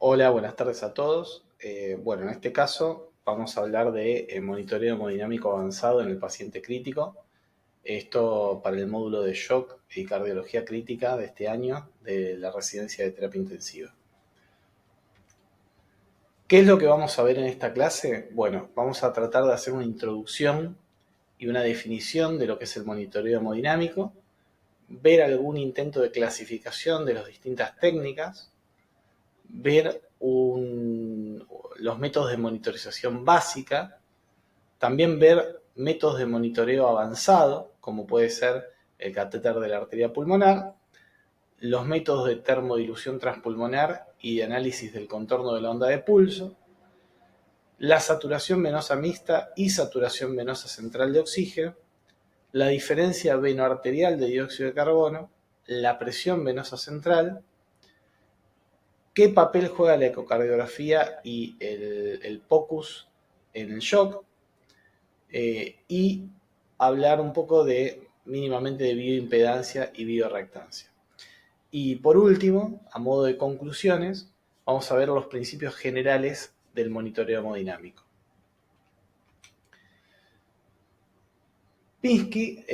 Hola, buenas tardes a todos. Bueno, en este caso vamos a hablar de monitoreo hemodinámico avanzado en el paciente crítico. Esto para el módulo de shock y cardiología crítica de este año de la residencia de terapia intensiva. ¿Qué es lo que vamos a ver en esta clase? Bueno, vamos a tratar de hacer una introducción y una definición de lo que es el monitoreo hemodinámico, ver algún intento de clasificación de las distintas técnicas, ver los métodos de monitorización básica, también ver métodos de monitoreo avanzado, como puede ser el catéter de la arteria pulmonar, los métodos de termodilución transpulmonar y de análisis del contorno de la onda de pulso, la saturación venosa mixta y saturación venosa central de oxígeno, la diferencia venoarterial de dióxido de carbono, la presión venosa central, qué papel juega la ecocardiografía y el POCUS en el shock, y hablar un poco de mínimamente de bioimpedancia y bioreactancia. Y por último, a modo de conclusiones, vamos a ver los principios generales del monitoreo hemodinámico. Pinsky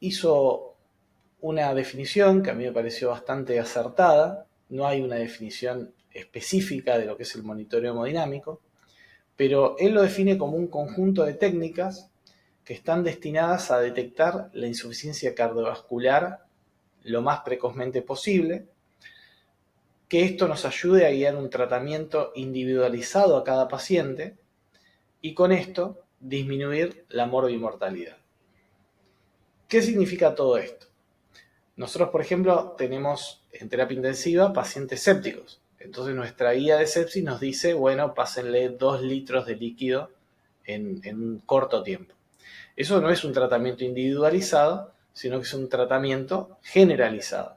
hizo una definición que a mí me pareció bastante acertada. No hay una definición específica de lo que es el monitoreo hemodinámico, pero él lo define como un conjunto de técnicas que están destinadas a detectar la insuficiencia cardiovascular lo más precozmente posible, que esto nos ayude a guiar un tratamiento individualizado a cada paciente y con esto disminuir la morbimortalidad. ¿Qué significa todo esto? Nosotros, por ejemplo, tenemos en terapia intensiva pacientes sépticos. Entonces nuestra guía de sepsis nos dice, bueno, pásenle 2 litros de líquido en un corto tiempo. Eso no es un tratamiento individualizado, sino que es un tratamiento generalizado.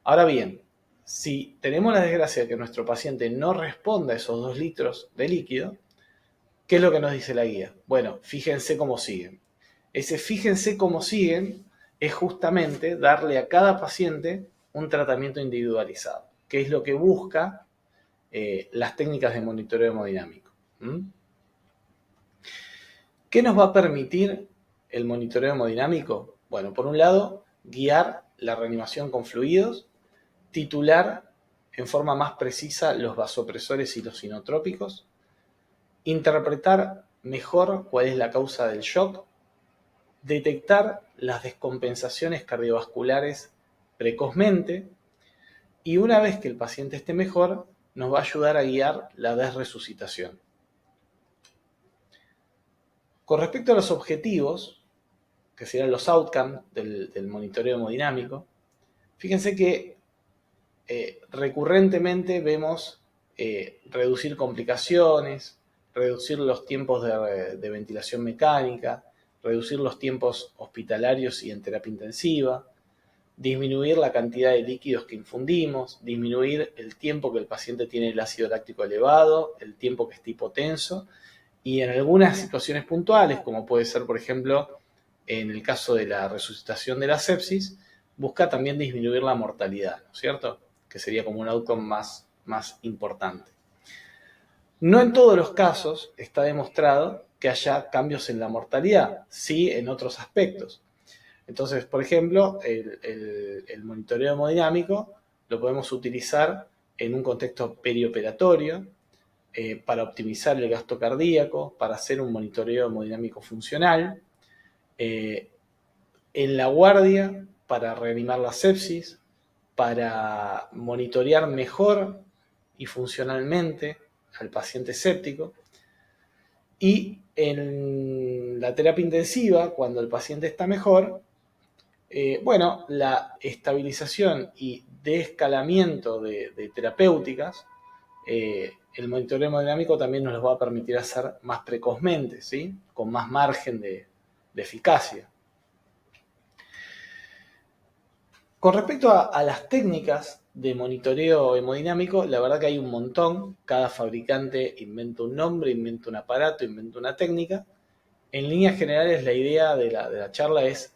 Ahora bien, si tenemos la desgracia de que nuestro paciente no responda a esos 2 litros de líquido, ¿qué es lo que nos dice la guía? Bueno, fíjense cómo siguen. Ese fíjense cómo siguen es justamente darle a cada paciente un tratamiento individualizado, que es lo que busca las técnicas de monitoreo hemodinámico. ¿Qué nos va a permitir el monitoreo hemodinámico? Bueno, por un lado, guiar la reanimación con fluidos, titular en forma más precisa los vasopresores y los inotrópicos, interpretar mejor cuál es la causa del shock, detectar las descompensaciones cardiovasculares precozmente y una vez que el paciente esté mejor, nos va a ayudar a guiar la desresucitación. Con respecto a los objetivos, que serían los outcomes del monitoreo hemodinámico, fíjense que recurrentemente vemos reducir complicaciones, reducir los tiempos de ventilación mecánica, reducir los tiempos hospitalarios y en terapia intensiva, disminuir la cantidad de líquidos que infundimos, disminuir el tiempo que el paciente tiene el ácido láctico elevado, el tiempo que está hipotenso, y en algunas situaciones puntuales, como puede ser, por ejemplo, en el caso de la resucitación de la sepsis, busca también disminuir la mortalidad, ¿no es cierto? Que sería como un outcome más importante. No en todos los casos está demostrado que haya cambios en la mortalidad, sí en otros aspectos. Entonces, por ejemplo, el monitoreo hemodinámico lo podemos utilizar en un contexto perioperatorio, para optimizar el gasto cardíaco, para hacer un monitoreo hemodinámico funcional, en la guardia para reanimar la sepsis, para monitorear mejor y funcionalmente al paciente séptico, y en la terapia intensiva, cuando el paciente está mejor, bueno, la estabilización y desescalamiento de terapéuticas, el monitoreo hemodinámico también nos lo va a permitir hacer más precozmente, ¿sí? Con más margen de eficacia. Con respecto a las técnicas de monitoreo hemodinámico, la verdad que hay un montón. Cada fabricante inventa un nombre, inventa un aparato, inventa una técnica. En líneas generales, la idea de la charla es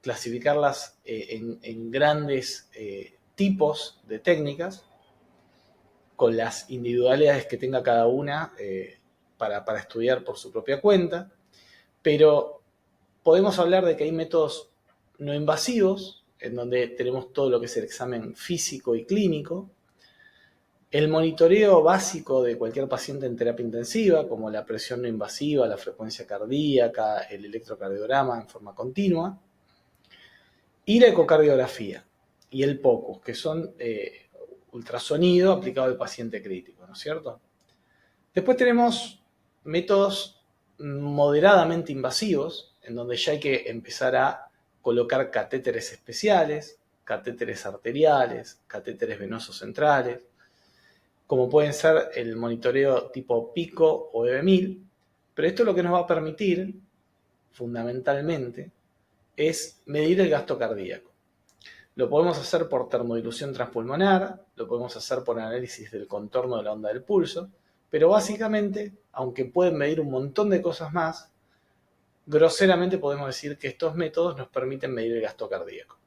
clasificarlas en grandes tipos de técnicas, con las individualidades que tenga cada una para estudiar por su propia cuenta, pero podemos hablar de que hay métodos no invasivos, en donde tenemos todo lo que es el examen físico y clínico, el monitoreo básico de cualquier paciente en terapia intensiva, como la presión no invasiva, la frecuencia cardíaca, el electrocardiograma en forma continua, y la ecocardiografía y el POCUS, que son ultrasonido aplicado al paciente crítico, ¿no es cierto? Después tenemos métodos moderadamente invasivos, en donde ya hay que empezar a colocar catéteres especiales, catéteres arteriales, catéteres venosos centrales, como pueden ser el monitoreo tipo PICO o EB1000, pero esto lo que nos va a permitir, fundamentalmente, es medir el gasto cardíaco. Lo podemos hacer por termodilución transpulmonar, lo podemos hacer por análisis del contorno de la onda del pulso, pero básicamente, aunque pueden medir un montón de cosas más, groseramente podemos decir que estos métodos nos permiten medir el gasto cardíaco.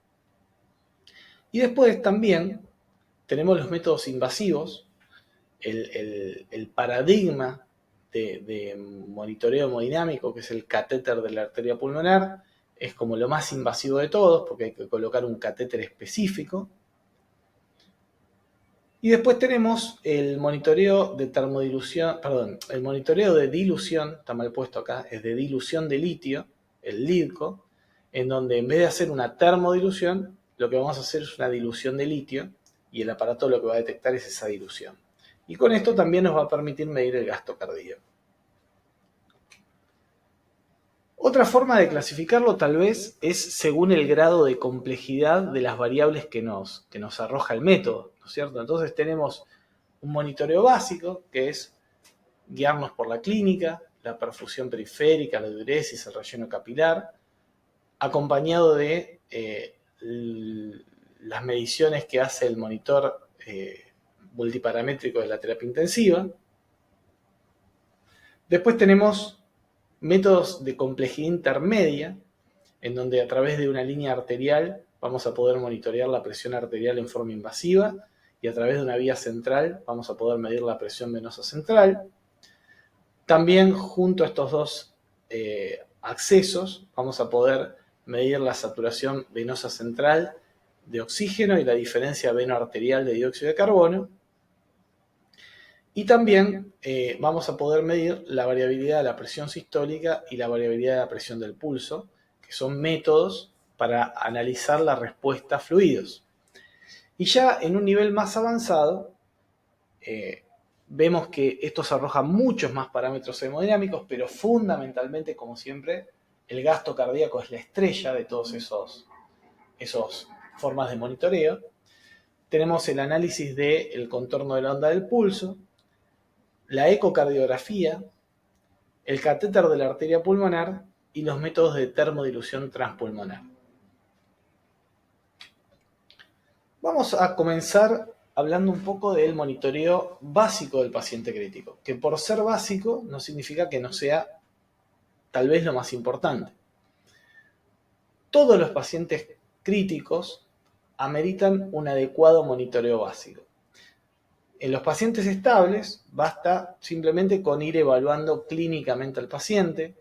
Y después también tenemos los métodos invasivos, el paradigma de monitoreo hemodinámico, que es el catéter de la arteria pulmonar, es como lo más invasivo de todos, porque hay que colocar un catéter específico. Y después tenemos el monitoreo de termodilución, perdón, el monitoreo de dilución, está mal puesto acá, es de dilución de litio, el LIDCO, en donde en vez de hacer una termodilución, lo que vamos a hacer es una dilución de litio, y el aparato lo que va a detectar es esa dilución. Y con esto también nos va a permitir medir el gasto cardíaco. Otra forma de clasificarlo tal vez es según el grado de complejidad de las variables que nos arroja el método, ¿no es cierto? Entonces tenemos un monitoreo básico, que es guiarnos por la clínica, la perfusión periférica, la diuresis, el relleno capilar, acompañado de las mediciones que hace el monitor multiparamétrico de la terapia intensiva. Después tenemos métodos de complejidad intermedia, en donde a través de una línea arterial vamos a poder monitorear la presión arterial en forma invasiva y a través de una vía central vamos a poder medir la presión venosa central. También junto a estos dos accesos vamos a poder medir la saturación venosa central de oxígeno y la diferencia veno-arterial de dióxido de carbono. Y también vamos a poder medir la variabilidad de la presión sistólica y la variabilidad de la presión del pulso, que son métodos para analizar la respuesta a fluidos. Y ya en un nivel más avanzado, vemos que estos arrojan muchos más parámetros hemodinámicos, pero fundamentalmente, como siempre, el gasto cardíaco es la estrella de todos esos formas de monitoreo. Tenemos el análisis del contorno de la onda del pulso, la ecocardiografía, el catéter de la arteria pulmonar y los métodos de termodilución transpulmonar. Vamos a comenzar hablando un poco del monitoreo básico del paciente crítico, que por ser básico no significa que no sea tal vez lo más importante. Todos los pacientes críticos ameritan un adecuado monitoreo básico. En los pacientes estables basta simplemente con ir evaluando clínicamente al paciente.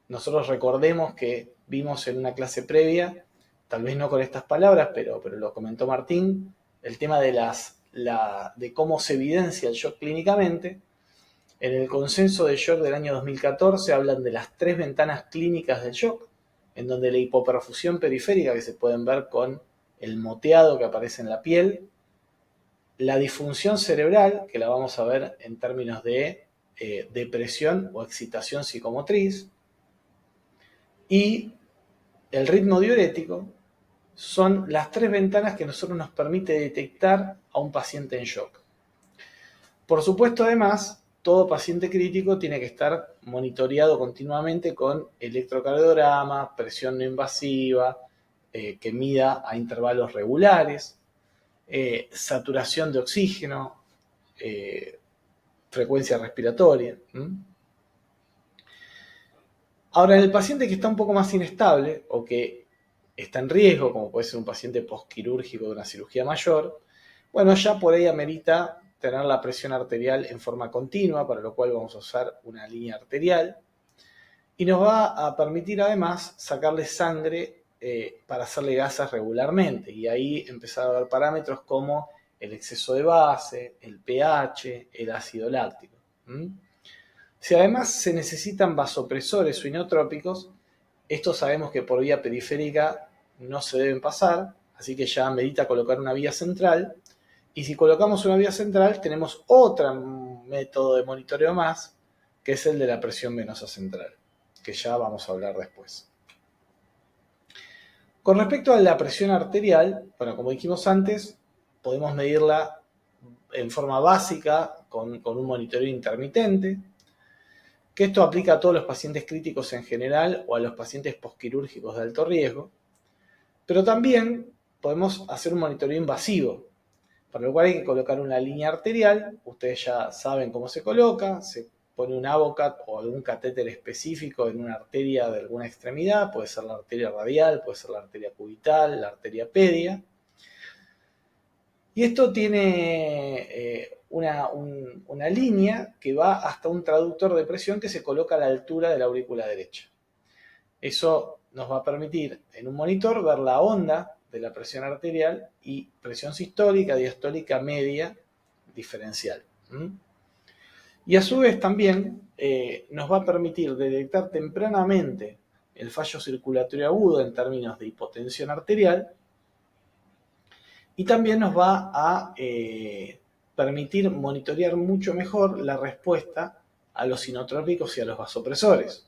Nosotros recordemos que vimos en una clase previa, tal vez no con estas palabras, pero lo comentó Martín, el tema de cómo se evidencia el shock clínicamente. En el consenso de shock del año 2014 hablan de las 3 ventanas clínicas del shock, en donde la hipoperfusión periférica, que se pueden ver con el moteado que aparece en la piel, la disfunción cerebral, que la vamos a ver en términos de depresión o excitación psicomotriz, y el ritmo diurético, son las 3 ventanas que a nosotros nos permite detectar a un paciente en shock. Por supuesto, además, todo paciente crítico tiene que estar monitoreado continuamente con electrocardiograma, presión no invasiva, que mida a intervalos regulares, saturación de oxígeno, frecuencia respiratoria. Ahora, en el paciente que está un poco más inestable o que está en riesgo, como puede ser un paciente postquirúrgico de una cirugía mayor, bueno, ya por ahí amerita tener la presión arterial en forma continua, para lo cual vamos a usar una línea arterial. Y nos va a permitir además sacarle sangre para hacerle gasas regularmente. Y ahí empezar a ver parámetros como el exceso de base, el pH, el ácido láctico. Si además se necesitan vasopresores o inotrópicos, estos sabemos que por vía periférica no se deben pasar, así que ya medita colocar una vía central. Y si colocamos una vía central, tenemos otro método de monitoreo más, que es el de la presión venosa central, que ya vamos a hablar después. Con respecto a la presión arterial, bueno, como dijimos antes, podemos medirla en forma básica con un monitoreo intermitente, que esto aplica a todos los pacientes críticos en general o a los pacientes posquirúrgicos de alto riesgo, pero también podemos hacer un monitoreo invasivo, para lo cual hay que colocar una línea arterial. Ustedes ya saben cómo se coloca, se pone un Avocat o algún catéter específico en una arteria de alguna extremidad, puede ser la arteria radial, puede ser la arteria cubital, la arteria pedia. Y esto tiene una línea que va hasta un traductor de presión que se coloca a la altura de la aurícula derecha. Eso nos va a permitir en un monitor ver la onda de la presión arterial y presión sistólica, diastólica, media, diferencial. Y a su vez también nos va a permitir detectar tempranamente el fallo circulatorio agudo en términos de hipotensión arterial, y también nos va a permitir monitorear mucho mejor la respuesta a los inotrópicos y a los vasopresores,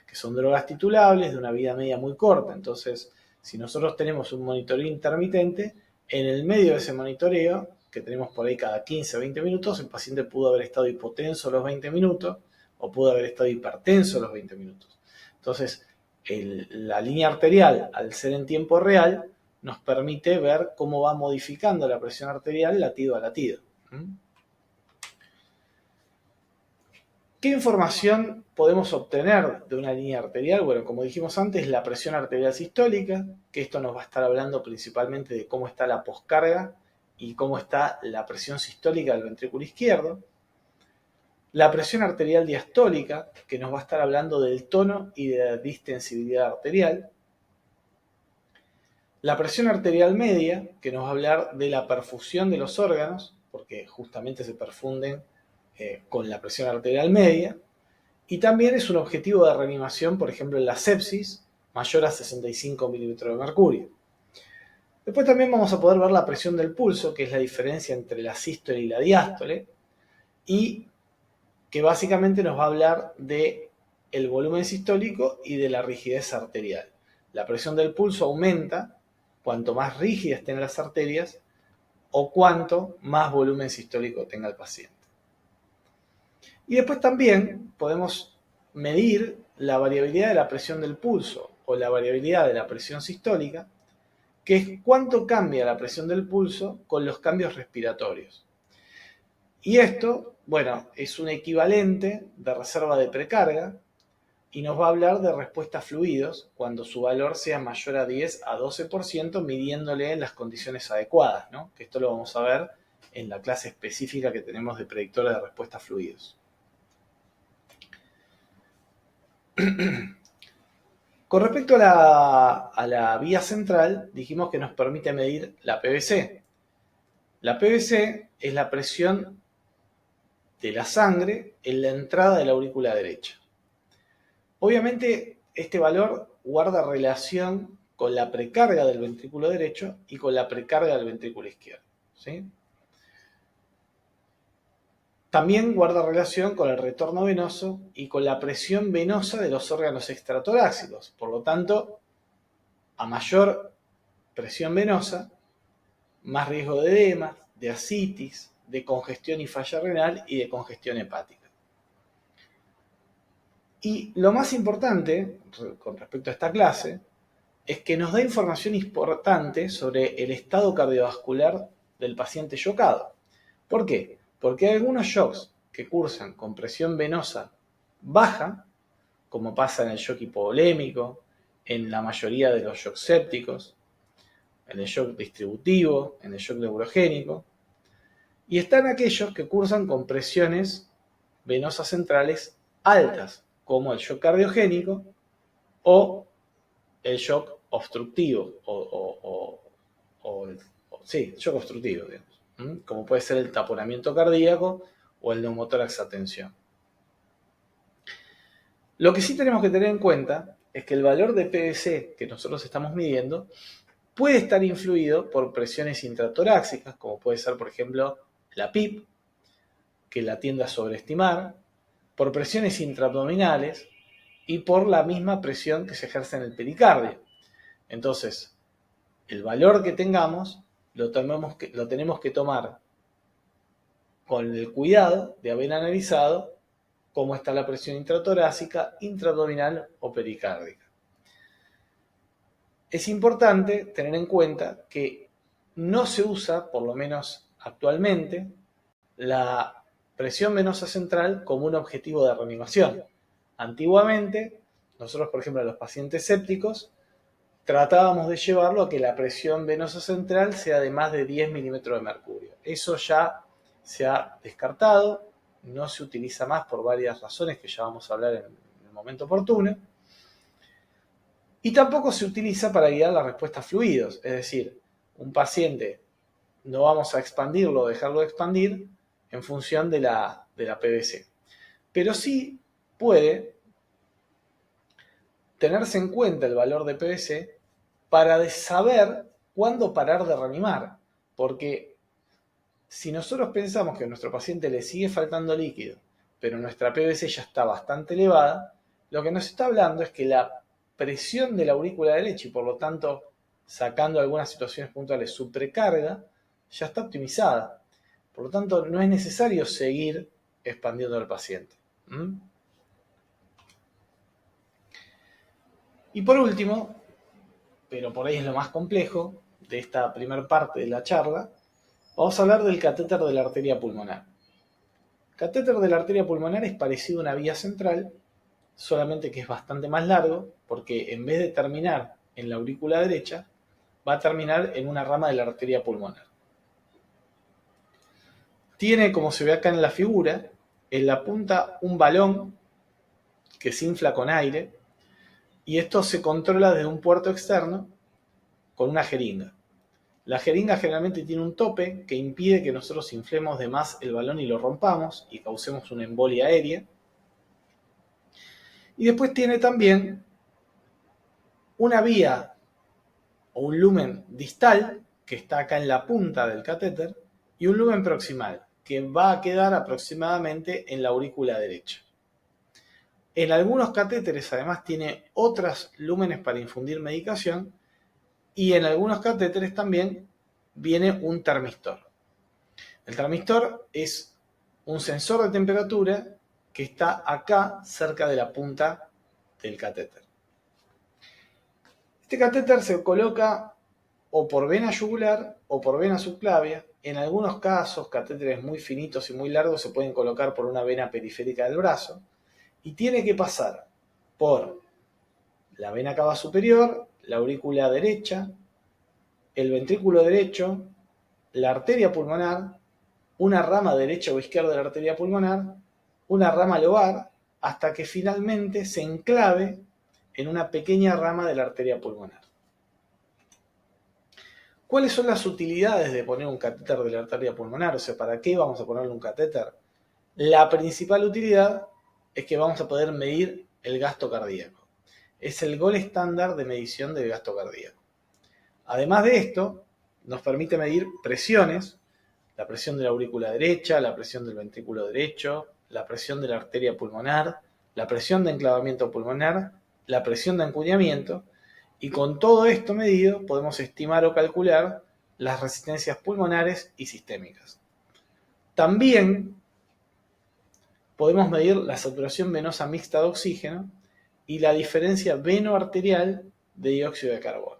que son drogas titulables de una vida media muy corta. Entonces, si nosotros tenemos un monitoreo intermitente, en el medio de ese monitoreo, que tenemos por ahí cada 15 o 20 minutos, el paciente pudo haber estado hipotenso los 20 minutos o pudo haber estado hipertenso los 20 minutos. Entonces, la línea arterial, al ser en tiempo real, nos permite ver cómo va modificando la presión arterial latido a latido. ¿Qué información podemos obtener de una línea arterial? Bueno, como dijimos antes, la presión arterial sistólica, que esto nos va a estar hablando principalmente de cómo está la poscarga y cómo está la presión sistólica del ventrículo izquierdo. La presión arterial diastólica, que nos va a estar hablando del tono y de la distensibilidad arterial. La presión arterial media, que nos va a hablar de la perfusión de los órganos, porque justamente se perfunden con la presión arterial media. Y también es un objetivo de reanimación, por ejemplo, en la sepsis, mayor a 65 milímetros de mercurio. Después también vamos a poder ver la presión del pulso, que es la diferencia entre la sístole y la diástole, y que básicamente nos va a hablar de el volumen sistólico y de la rigidez arterial. La presión del pulso aumenta cuanto más rígidas estén las arterias o cuanto más volumen sistólico tenga el paciente. Y después también podemos medir la variabilidad de la presión del pulso o la variabilidad de la presión sistólica, que es cuánto cambia la presión del pulso con los cambios respiratorios. Y esto, bueno, es un equivalente de reserva de precarga y nos va a hablar de respuesta a fluidos cuando su valor sea mayor a 10 a 12%, midiéndole en las condiciones adecuadas, ¿no? Que esto lo vamos a ver en la clase específica que tenemos de predictores de respuesta a fluidos. Con respecto a la vía central, dijimos que nos permite medir la PVC. La PVC es la presión de la sangre en la entrada de la aurícula derecha. Obviamente, este valor guarda relación con la precarga del ventrículo derecho y con la precarga del ventrículo izquierdo, ¿sí? También guarda relación con el retorno venoso y con la presión venosa de los órganos extratorácicos. Por lo tanto, a mayor presión venosa, más riesgo de edema, de ascitis, de congestión y falla renal y de congestión hepática. Y lo más importante con respecto a esta clase es que nos da información importante sobre el estado cardiovascular del paciente shockado. ¿Por qué? Porque hay algunos shocks que cursan con presión venosa baja, como pasa en el shock hipovolémico, en la mayoría de los shocks sépticos, en el shock distributivo, en el shock neurogénico, Y están aquellos que cursan con presiones venosas centrales altas, como el shock cardiogénico o el shock obstructivo, sí, shock obstructivo, digamos, como puede ser el taponamiento cardíaco o el neumotórax a tensión. Lo que sí tenemos que tener en cuenta es que el valor de PVC que nosotros estamos midiendo puede estar influido por presiones intratorácicas, como puede ser, por ejemplo, la PIP, que la tiende a sobreestimar, por presiones intraabdominales y por la misma presión que se ejerce en el pericardio. Entonces, el valor que tengamos lo tenemos que tomar con el cuidado de haber analizado cómo está la presión intratorácica, intraabdominal o pericárdica. Es importante tener en cuenta que no se usa, por lo menos actualmente, la presión venosa central como un objetivo de reanimación. Antiguamente, nosotros, por ejemplo, a los pacientes sépticos, tratábamos de llevarlo a que la presión venosa central sea de más de 10 milímetros de mercurio. Eso ya se ha descartado, no se utiliza más por varias razones que ya vamos a hablar en el momento oportuno. Y tampoco se utiliza para guiar la respuesta a fluidos, es decir, un paciente no vamos a expandirlo o dejarlo de expandir en función de la PVC. Pero sí puede tenerse en cuenta el valor de PVC para saber cuándo parar de reanimar. Porque si nosotros pensamos que a nuestro paciente le sigue faltando líquido, pero nuestra PVC ya está bastante elevada, lo que nos está hablando es que la presión de la aurícula derecha y por lo tanto, sacando algunas situaciones puntuales, su precarga ya está optimizada. Por lo tanto, no es necesario seguir expandiendo al paciente. Y por último, pero por ahí es lo más complejo de esta primera parte de la charla, vamos a hablar del catéter de la arteria pulmonar. El catéter de la arteria pulmonar es parecido a una vía central, solamente que es bastante más largo, porque en vez de terminar en la aurícula derecha, va a terminar en una rama de la arteria pulmonar. Tiene, como se ve acá en la figura, en la punta un balón que se infla con aire, y esto se controla desde un puerto externo con una jeringa. La jeringa generalmente tiene un tope que impide que nosotros inflemos de más el balón y lo rompamos y causemos una embolia aérea. Y después tiene también una vía o un lumen distal que está acá en la punta del catéter y un lumen proximal que va a quedar aproximadamente en la aurícula derecha. En algunos catéteres además tiene otros lúmenes para infundir medicación y en algunos catéteres también viene un termistor. El termistor es un sensor de temperatura que está acá cerca de la punta del catéter. Este catéter se coloca o por vena yugular o por vena subclavia. En algunos casos, catéteres muy finitos y muy largos se pueden colocar por una vena periférica del brazo y tiene que pasar por la vena cava superior, la aurícula derecha, el ventrículo derecho, la arteria pulmonar, una rama derecha o izquierda de la arteria pulmonar, una rama lobar, hasta que finalmente se enclave en una pequeña rama de la arteria pulmonar. ¿Cuáles son las utilidades de poner un catéter de la arteria pulmonar? O sea, ¿para qué vamos a ponerle un catéter? La principal utilidad es que vamos a poder medir el gasto cardíaco. Es el gol estándar de medición del gasto cardíaco. Además de esto, nos permite medir presiones, la presión de la aurícula derecha, la presión del ventrículo derecho, la presión de la arteria pulmonar, la presión de enclavamiento pulmonar, la presión de encuñamiento, y con todo esto medido podemos estimar o calcular las resistencias pulmonares y sistémicas. También podemos medir la saturación venosa mixta de oxígeno y la diferencia veno-arterial de dióxido de carbono.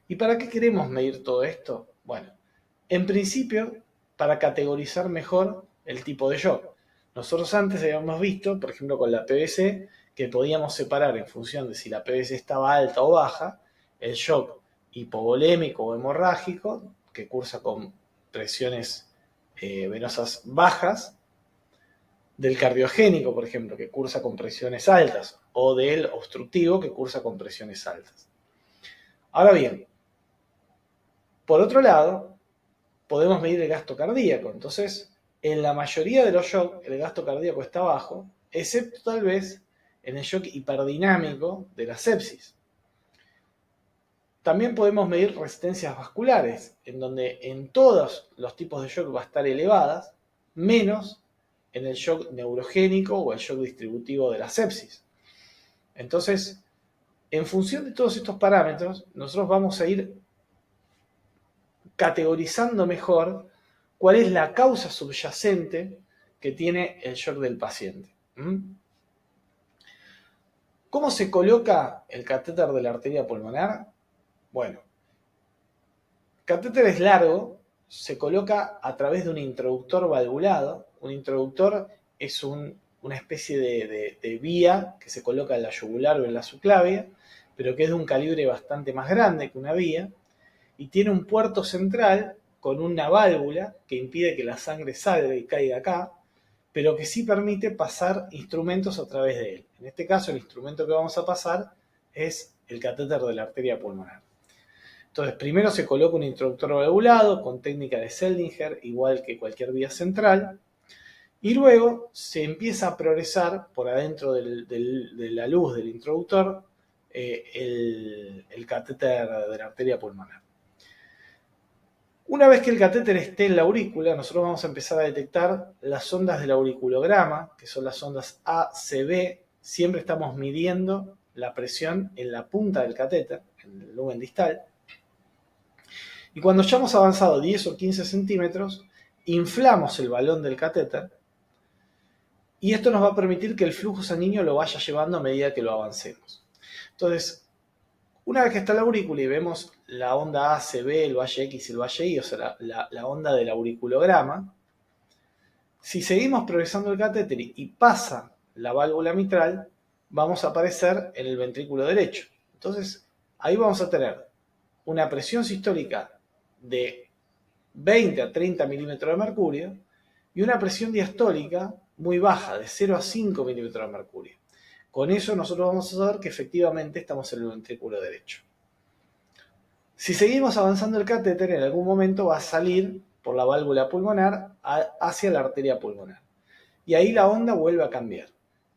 ¿Y para qué queremos medir todo esto? Bueno, en principio, para categorizar mejor el tipo de shock. Nosotros antes habíamos visto, por ejemplo con la PVC, que podíamos separar en función de si la PVC estaba alta o baja, el shock hipovolémico o hemorrágico, que cursa con presiones venosas bajas, del cardiogénico, por ejemplo, que cursa con presiones altas, o del obstructivo, que cursa con presiones altas. Ahora bien, por otro lado, podemos medir el gasto cardíaco. Entonces, en la mayoría de los shocks, el gasto cardíaco está bajo, excepto tal vez en el shock hiperdinámico de la sepsis. También podemos medir resistencias vasculares, en donde en todos los tipos de shock va a estar elevadas, menos en el shock neurogénico o el shock distributivo de la sepsis. Entonces, en función de todos estos parámetros, nosotros vamos a ir categorizando mejor cuál es la causa subyacente que tiene el shock del paciente. ¿Cómo se coloca el catéter de la arteria pulmonar? Bueno, el catéter es largo, se coloca a través de un introductor valvulado. Un introductor es una especie de vía que se coloca en la yugular o en la subclavia, pero que es de un calibre bastante más grande que una vía, y tiene un puerto central con una válvula que impide que la sangre salga y caiga acá, pero que sí permite pasar instrumentos a través de él. En este caso, el instrumento que vamos a pasar es el catéter de la arteria pulmonar. Entonces, primero se coloca un introductor valvulado con técnica de Seldinger, igual que cualquier vía central, y luego se empieza a progresar por adentro de la luz del introductor el catéter de la arteria pulmonar. Una vez que el catéter esté en la aurícula, nosotros vamos a empezar a detectar las ondas del auriculograma, que son las ondas ACB. Siempre estamos midiendo la presión en la punta del catéter, en el lumen distal. Y cuando ya hemos avanzado 10 o 15 centímetros, inflamos el balón del catéter y esto nos va a permitir que el flujo sanguíneo lo vaya llevando a medida que lo avancemos. Entonces, una vez que está la aurícula y vemos la onda ACB, el valle X y el valle Y, o sea, la onda del auriculograma, si seguimos progresando el catéter y pasa la válvula mitral, vamos a aparecer en el ventrículo derecho. Entonces, ahí vamos a tener una presión sistólica de 20 a 30 milímetros de mercurio y una presión diastólica muy baja, de 0 a 5 milímetros de mercurio. Con eso nosotros vamos a saber que efectivamente estamos en el ventrículo derecho. Si seguimos avanzando el catéter, en algún momento va a salir por la válvula pulmonar hacia la arteria pulmonar. Y ahí la onda vuelve a cambiar.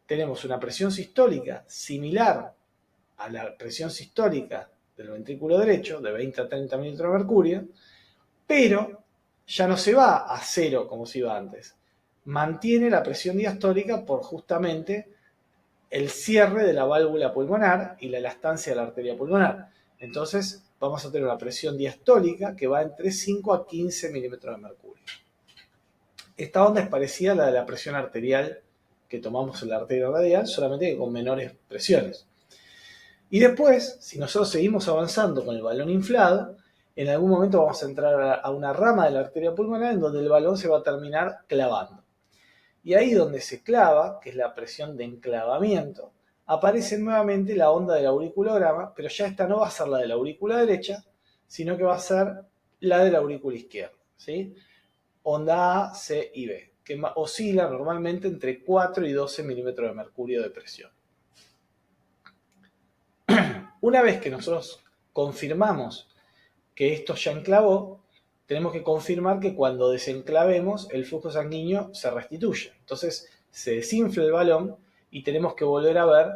Tenemos una presión sistólica similar a la presión sistólica del ventrículo derecho, de 20 a 30 milímetros de mercurio, pero ya no se va a 0 como se iba antes. Mantiene la presión diastólica por justamente el cierre de la válvula pulmonar y la elastancia de la arteria pulmonar. Entonces vamos a tener una presión diastólica que va entre 5 a 15 milímetros de mercurio. Esta onda es parecida a la de la presión arterial que tomamos en la arteria radial, solamente que con menores presiones. Y después, si nosotros seguimos avanzando con el balón inflado, en algún momento vamos a entrar a una rama de la arteria pulmonar en donde el balón se va a terminar clavando. Y ahí donde se clava, que es la presión de enclavamiento, aparece nuevamente la onda del auriculograma, pero ya esta no va a ser la de la aurícula derecha, sino que va a ser la de la aurícula izquierda, ¿sí? Onda A, C y B, que oscila normalmente entre 4 y 12 milímetros de mercurio de presión. Una vez que nosotros confirmamos que esto ya enclavó, tenemos que confirmar que cuando desenclavemos el flujo sanguíneo se restituye. Entonces se desinfla el balón y tenemos que volver a ver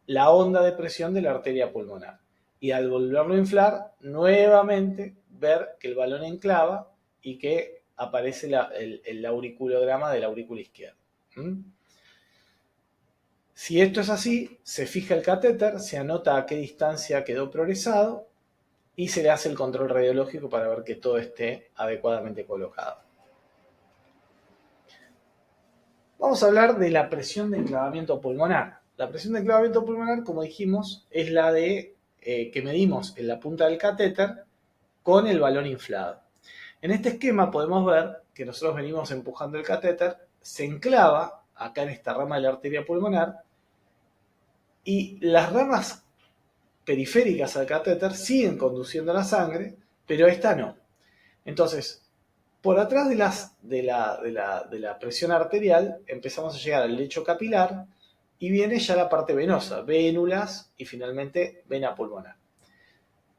la onda de presión de la arteria pulmonar. Y al volverlo a inflar, nuevamente ver que el balón enclava y que aparece el auriculograma de la aurícula izquierda. Si esto es así, se fija el catéter, se anota a qué distancia quedó progresado y se le hace el control radiológico para ver que todo esté adecuadamente colocado. Vamos a hablar de la presión de enclavamiento pulmonar. La presión de enclavamiento pulmonar, como dijimos, es la de que medimos en la punta del catéter con el balón inflado. En este esquema podemos ver que nosotros venimos empujando el catéter, se enclava acá en esta rama de la arteria pulmonar y las ramas periféricas al catéter siguen conduciendo la sangre, pero esta no. Entonces, Por atrás de la presión arterial empezamos a llegar al lecho capilar y viene ya la parte venosa, vénulas y finalmente vena pulmonar.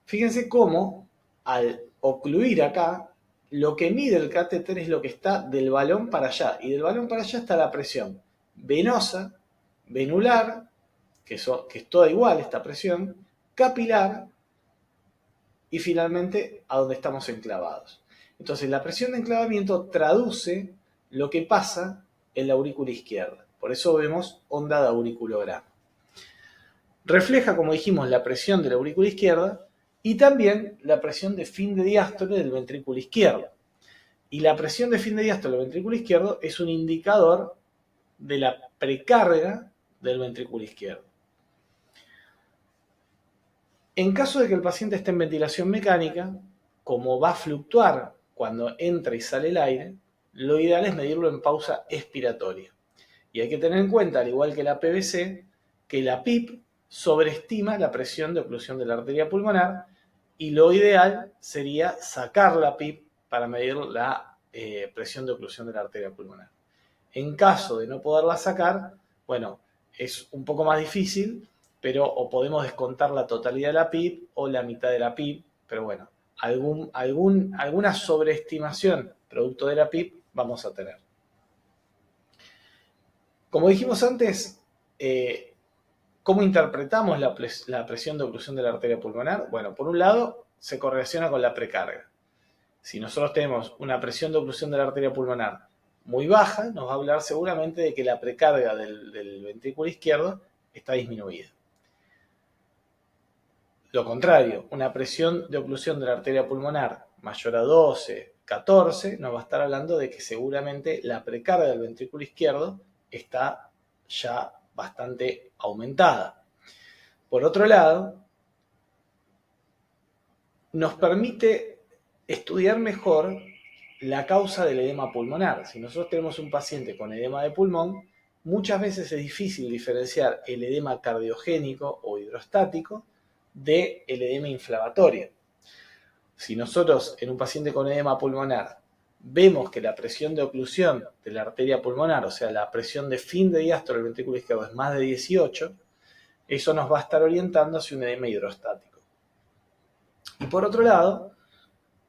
Fíjense cómo al ocluir acá, lo que mide el catéter es lo que está del balón para allá. Y del balón para allá está la presión venosa, venular, que es toda igual esta presión, capilar y finalmente a donde estamos enclavados. Entonces la presión de enclavamiento traduce lo que pasa en la aurícula izquierda. Por eso vemos onda de auriculograma. Refleja, como dijimos, la presión de la aurícula izquierda y también la presión de fin de diástole del ventrículo izquierdo. Y la presión de fin de diástole del ventrículo izquierdo es un indicador de la precarga del ventrículo izquierdo. En caso de que el paciente esté en ventilación mecánica, como va a fluctuar cuando entra y sale el aire, lo ideal es medirlo en pausa expiratoria. Y hay que tener en cuenta, al igual que la PVC, que la PIP sobreestima la presión de oclusión de la arteria pulmonar y lo ideal sería sacar la PIP para medir la presión de oclusión de la arteria pulmonar. En caso de no poderla sacar, bueno, es un poco más difícil, pero o podemos descontar la totalidad de la PIP o la mitad de la PIP, pero bueno, alguna sobreestimación producto de la PIP vamos a tener. Como dijimos antes, ¿cómo interpretamos la presión de oclusión de la arteria pulmonar? Bueno, por un lado, se correlaciona con la precarga. Si nosotros tenemos una presión de oclusión de la arteria pulmonar muy baja, nos va a hablar seguramente de que la precarga del ventrículo izquierdo está disminuida. Lo contrario, una presión de oclusión de la arteria pulmonar mayor a 12, 14, nos va a estar hablando de que seguramente la precarga del ventrículo izquierdo está ya bastante aumentada. Por otro lado, nos permite estudiar mejor la causa del edema pulmonar. Si nosotros tenemos un paciente con edema de pulmón, muchas veces es difícil diferenciar el edema cardiogénico o hidrostático del edema inflamatorio. Si nosotros en un paciente con edema pulmonar vemos que la presión de oclusión de la arteria pulmonar, o sea, la presión de fin de diástole del ventrículo izquierdo es más de 18, eso nos va a estar orientando hacia un edema hidrostático. Y por otro lado,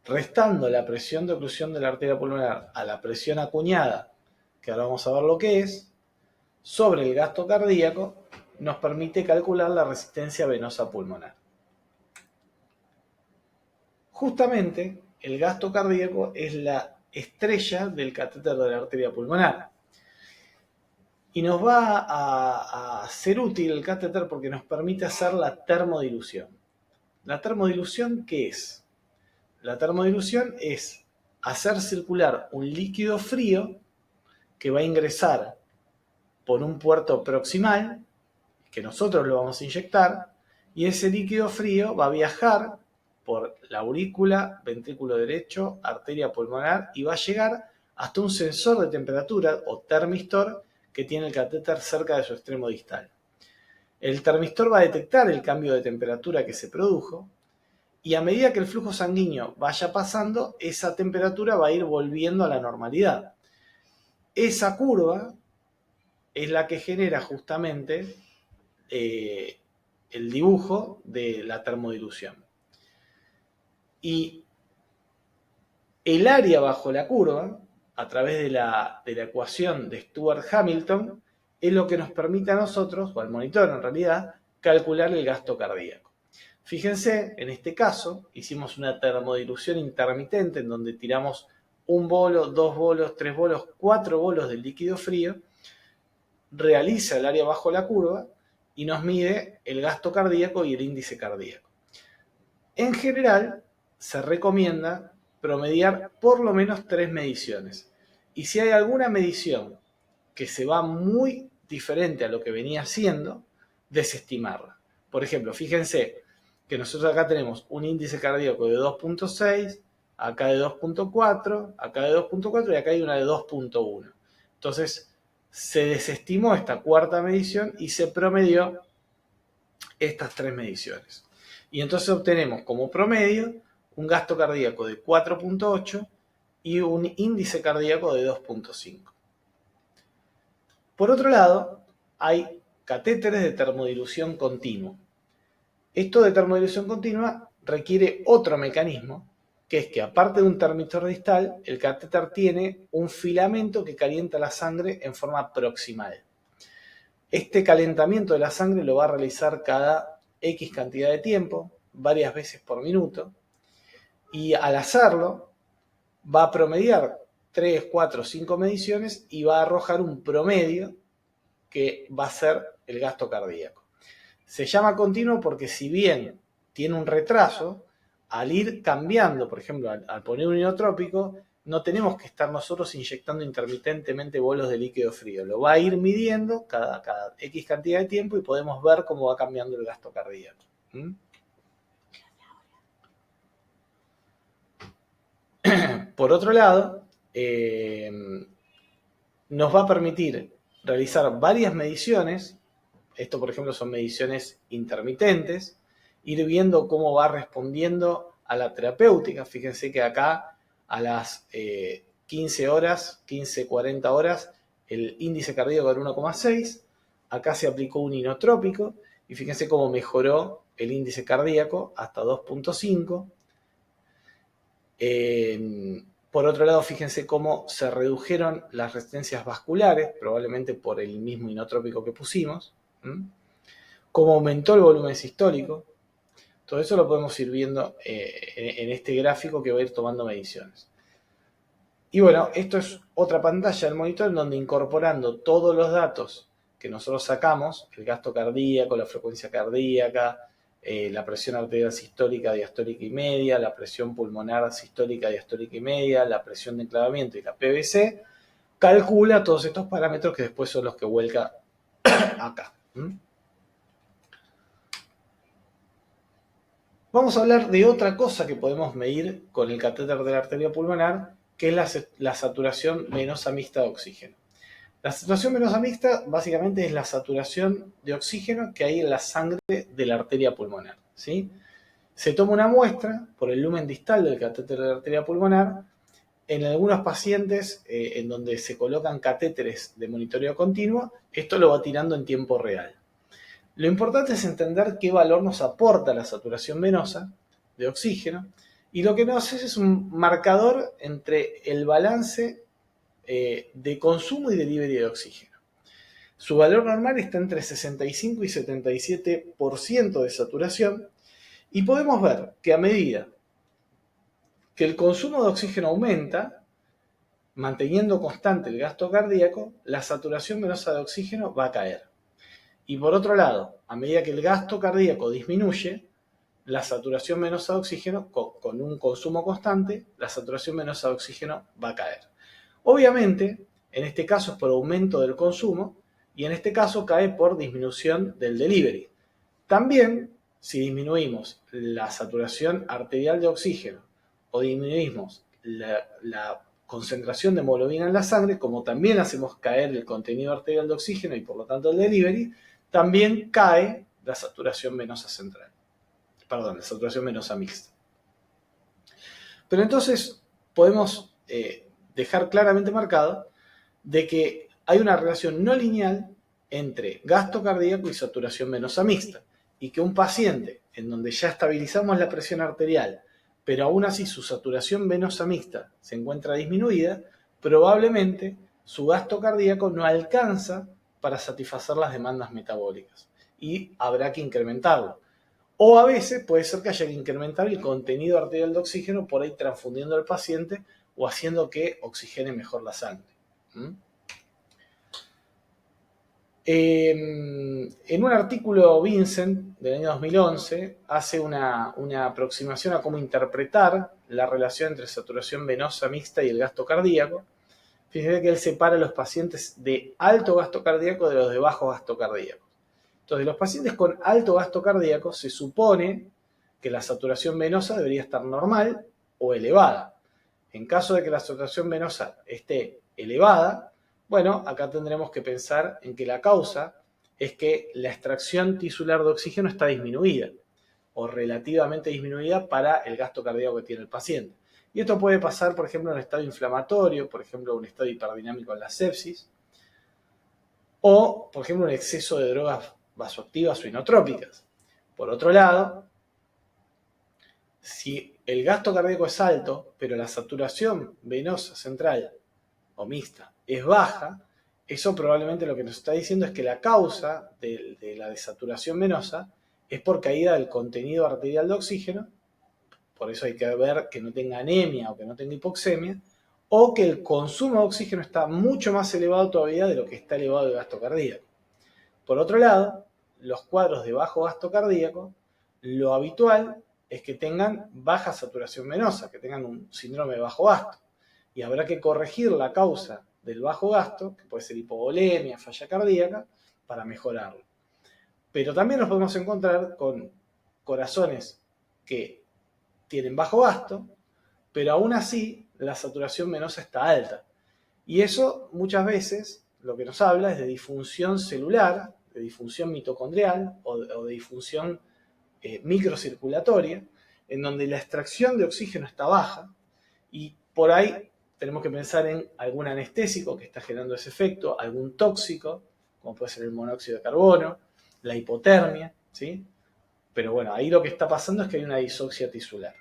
restando la presión de oclusión de la arteria pulmonar a la presión acuñada, que ahora vamos a ver lo que es, sobre el gasto cardíaco, nos permite calcular la resistencia venosa pulmonar. Justamente, el gasto cardíaco es la estrella del catéter de la arteria pulmonar. Y nos va a ser útil el catéter porque nos permite hacer la termodilución. ¿La termodilución qué es? La termodilución es hacer circular un líquido frío que va a ingresar por un puerto proximal, que nosotros lo vamos a inyectar, y ese líquido frío va a viajar por la aurícula, ventrículo derecho, arteria pulmonar, y va a llegar hasta un sensor de temperatura o termistor que tiene el catéter cerca de su extremo distal. El termistor va a detectar el cambio de temperatura que se produjo, y a medida que el flujo sanguíneo vaya pasando, esa temperatura va a ir volviendo a la normalidad. Esa curva es la que genera justamente el dibujo de la termodilución. Y el área bajo la curva, a través de la ecuación de Stewart-Hamilton, es lo que nos permite a nosotros, o al monitor en realidad, calcular el gasto cardíaco. Fíjense, en este caso, hicimos una termodilución intermitente en donde tiramos un bolo, 2 bolos, 3 bolos, 4 bolos de líquido frío, realiza el área bajo la curva y nos mide el gasto cardíaco y el índice cardíaco. En general, se recomienda promediar por lo menos 3 mediciones. Y si hay alguna medición que se va muy diferente a lo que venía haciendo, desestimarla. Por ejemplo, fíjense que nosotros acá tenemos un índice cardíaco de 2.6, acá de 2.4, acá de 2.4 y acá hay una de 2.1. Entonces, se desestimó esta cuarta medición y se promedió estas 3 mediciones. Y entonces obtenemos como promedio un gasto cardíaco de 4.8 y un índice cardíaco de 2.5. Por otro lado, hay catéteres de termodilución continua. Esto de termodilución continua requiere otro mecanismo, que es que aparte de un termistor distal, el catéter tiene un filamento que calienta la sangre en forma proximal. Este calentamiento de la sangre lo va a realizar cada X cantidad de tiempo, varias veces por minuto, y al hacerlo va a promediar 3, 4, 5 mediciones y va a arrojar un promedio que va a ser el gasto cardíaco. Se llama continuo porque si bien tiene un retraso, al ir cambiando, por ejemplo, al poner un inotrópico, no tenemos que estar nosotros inyectando intermitentemente bolos de líquido frío. Lo va a ir midiendo cada X cantidad de tiempo y podemos ver cómo va cambiando el gasto cardíaco. Por otro lado, nos va a permitir realizar varias mediciones. Esto, por ejemplo, son mediciones intermitentes, ir viendo cómo va respondiendo a la terapéutica. Fíjense que acá a las 15 horas, 40 horas, el índice cardíaco era 1,6. Acá se aplicó un inotrópico y fíjense cómo mejoró el índice cardíaco hasta 2.5. Por otro lado, fíjense cómo se redujeron las resistencias vasculares, probablemente por el mismo inotrópico que pusimos. Cómo aumentó el volumen sistólico. Todo eso lo podemos ir viendo en este gráfico que va a ir tomando mediciones. Y bueno, esto es otra pantalla del monitor en donde incorporando todos los datos que nosotros sacamos, el gasto cardíaco, la frecuencia cardíaca, la presión arterial sistólica, diastólica y media, la presión pulmonar sistólica, diastólica y media, la presión de enclavamiento y la PVC, calcula todos estos parámetros que después son los que vuelca acá. Vamos a hablar de otra cosa que podemos medir con el catéter de la arteria pulmonar, que es la saturación venosa mixta de oxígeno. La saturación venosa mixta básicamente es la saturación de oxígeno que hay en la sangre de la arteria pulmonar, ¿sí? Se toma una muestra por el lumen distal del catéter de la arteria pulmonar. En algunos pacientes en donde se colocan catéteres de monitoreo continuo, esto lo va tirando en tiempo real. Lo importante es entender qué valor nos aporta la saturación venosa de oxígeno y lo que nos hace es un marcador entre el balance de consumo y delivery de oxígeno. Su valor normal está entre 65 y 77% de saturación y podemos ver que a medida que el consumo de oxígeno aumenta, manteniendo constante el gasto cardíaco, la saturación venosa de oxígeno va a caer. Y por otro lado, a medida que el gasto cardíaco disminuye, la saturación venosa de oxígeno, con un consumo constante, la saturación venosa de oxígeno va a caer. Obviamente, en este caso es por aumento del consumo y en este caso cae por disminución del delivery. También, si disminuimos la saturación arterial de oxígeno o disminuimos la concentración de hemoglobina en la sangre, como también hacemos caer el contenido arterial de oxígeno y por lo tanto el delivery, también cae la saturación venosa central. Perdón, la saturación venosa mixta. Pero entonces podemos dejar claramente marcado de que hay una relación no lineal entre gasto cardíaco y saturación venosa mixta, y que un paciente en donde ya estabilizamos la presión arterial, pero aún así su saturación venosa mixta se encuentra disminuida, probablemente su gasto cardíaco no alcanza para satisfacer las demandas metabólicas y habrá que incrementarlo. O a veces puede ser que haya que incrementar el contenido arterial de oxígeno por ahí transfundiendo al paciente o haciendo que oxigene mejor la sangre. En un artículo, Vincent, del año 2011, hace una aproximación a cómo interpretar la relación entre saturación venosa mixta y el gasto cardíaco. Fíjense que él separa a los pacientes de alto gasto cardíaco de los de bajo gasto cardíaco. Entonces, los pacientes con alto gasto cardíaco se supone que la saturación venosa debería estar normal o elevada. En caso de que la saturación venosa esté elevada, bueno, acá tendremos que pensar en que la causa es que la extracción tisular de oxígeno está disminuida o relativamente disminuida para el gasto cardíaco que tiene el paciente. Y esto puede pasar, por ejemplo, en un estado inflamatorio, por ejemplo, un estado hiperdinámico en la sepsis, o, por ejemplo, un exceso de drogas vasoactivas o inotrópicas. Por otro lado, si el gasto cardíaco es alto, pero la saturación venosa central o mixta es baja, eso probablemente lo que nos está diciendo es que la causa de la desaturación venosa es por caída del contenido arterial de oxígeno, por eso hay que ver que no tenga anemia o que no tenga hipoxemia, o que el consumo de oxígeno está mucho más elevado todavía de lo que está elevado el gasto cardíaco. Por otro lado, los cuadros de bajo gasto cardíaco, lo habitual es que tengan baja saturación venosa, que tengan un síndrome de bajo gasto. Y habrá que corregir la causa del bajo gasto, que puede ser hipovolemia, falla cardíaca, para mejorarlo. Pero también nos podemos encontrar con corazones que tienen bajo gasto, pero aún así la saturación venosa está alta. Y eso muchas veces lo que nos habla es de disfunción celular, de disfunción mitocondrial o de disfunción microcirculatoria, en donde la extracción de oxígeno está baja y por ahí tenemos que pensar en algún anestésico que está generando ese efecto, algún tóxico, como puede ser el monóxido de carbono, la hipotermia, ¿sí? Pero bueno, ahí lo que está pasando es que hay una disoxia tisular.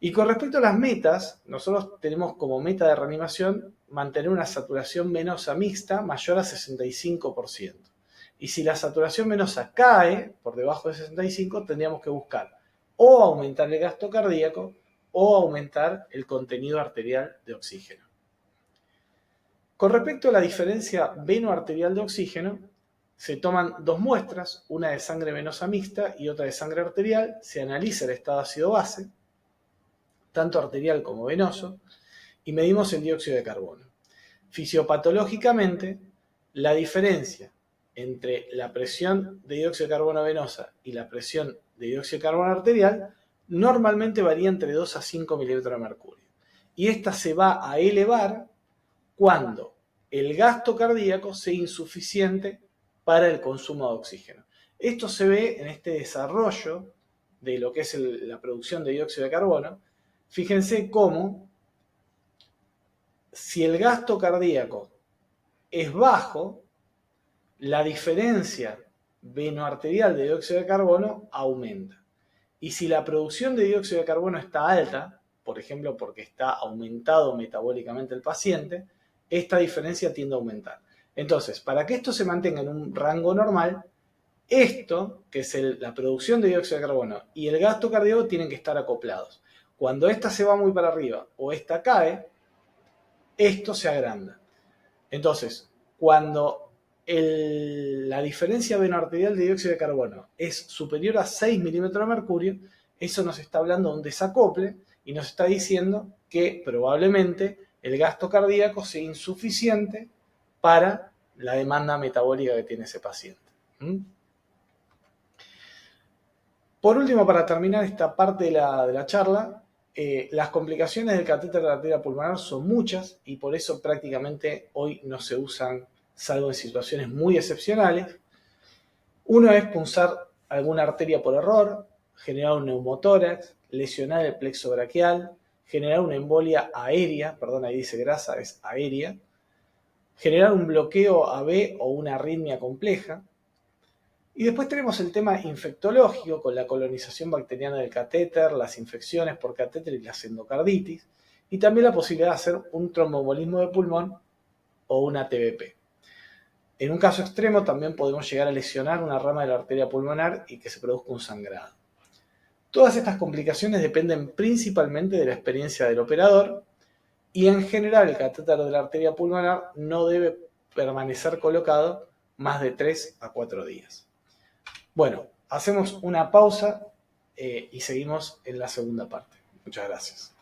Y con respecto a las metas, nosotros tenemos como meta de reanimación mantener una saturación venosa mixta mayor a 65%. Y si la saturación venosa cae por debajo de 65, tendríamos que buscar o aumentar el gasto cardíaco o aumentar el contenido arterial de oxígeno. Con respecto a la diferencia veno-arterial de oxígeno, se toman dos muestras, una de sangre venosa mixta y otra de sangre arterial, se analiza el estado ácido-base, tanto arterial como venoso, y medimos el dióxido de carbono. Fisiopatológicamente, la diferencia entre la presión de dióxido de carbono venosa y la presión de dióxido de carbono arterial normalmente varía entre 2 a 5 milímetros de mercurio. Y esta se va a elevar cuando el gasto cardíaco sea insuficiente para el consumo de oxígeno. Esto se ve en este desarrollo de lo que es la producción de dióxido de carbono. Fíjense cómo si el gasto cardíaco es bajo, la diferencia venoarterial de dióxido de carbono aumenta. Y si la producción de dióxido de carbono está alta, por ejemplo porque está aumentado metabólicamente el paciente, esta diferencia tiende a aumentar. Entonces, para que esto se mantenga en un rango normal, esto, que es la producción de dióxido de carbono, y el gasto cardíaco tienen que estar acoplados. Cuando esta se va muy para arriba o esta cae, esto se agranda. Entonces, cuando la diferencia venoarterial de dióxido de carbono es superior a 6 milímetros de mercurio, eso nos está hablando de un desacople y nos está diciendo que probablemente el gasto cardíaco sea insuficiente para la demanda metabólica que tiene ese paciente. Por último, para terminar esta parte de la charla, las complicaciones del catéter de la arteria pulmonar son muchas y por eso prácticamente hoy no se usan, salvo en situaciones muy excepcionales. Uno es punzar alguna arteria por error, generar un neumotórax, lesionar el plexo braquial, generar una embolia aérea, perdón, ahí dice grasa, es aérea, generar un bloqueo AB o una arritmia compleja. Y después tenemos el tema infectológico con la colonización bacteriana del catéter, las infecciones por catéter y las endocarditis, y también la posibilidad de hacer un tromboembolismo de pulmón o una TBP. En un caso extremo también podemos llegar a lesionar una rama de la arteria pulmonar y que se produzca un sangrado. Todas estas complicaciones dependen principalmente de la experiencia del operador y en general el catéter de la arteria pulmonar no debe permanecer colocado más de 3 a 4 días. Bueno, hacemos una pausa y seguimos en la segunda parte. Muchas gracias.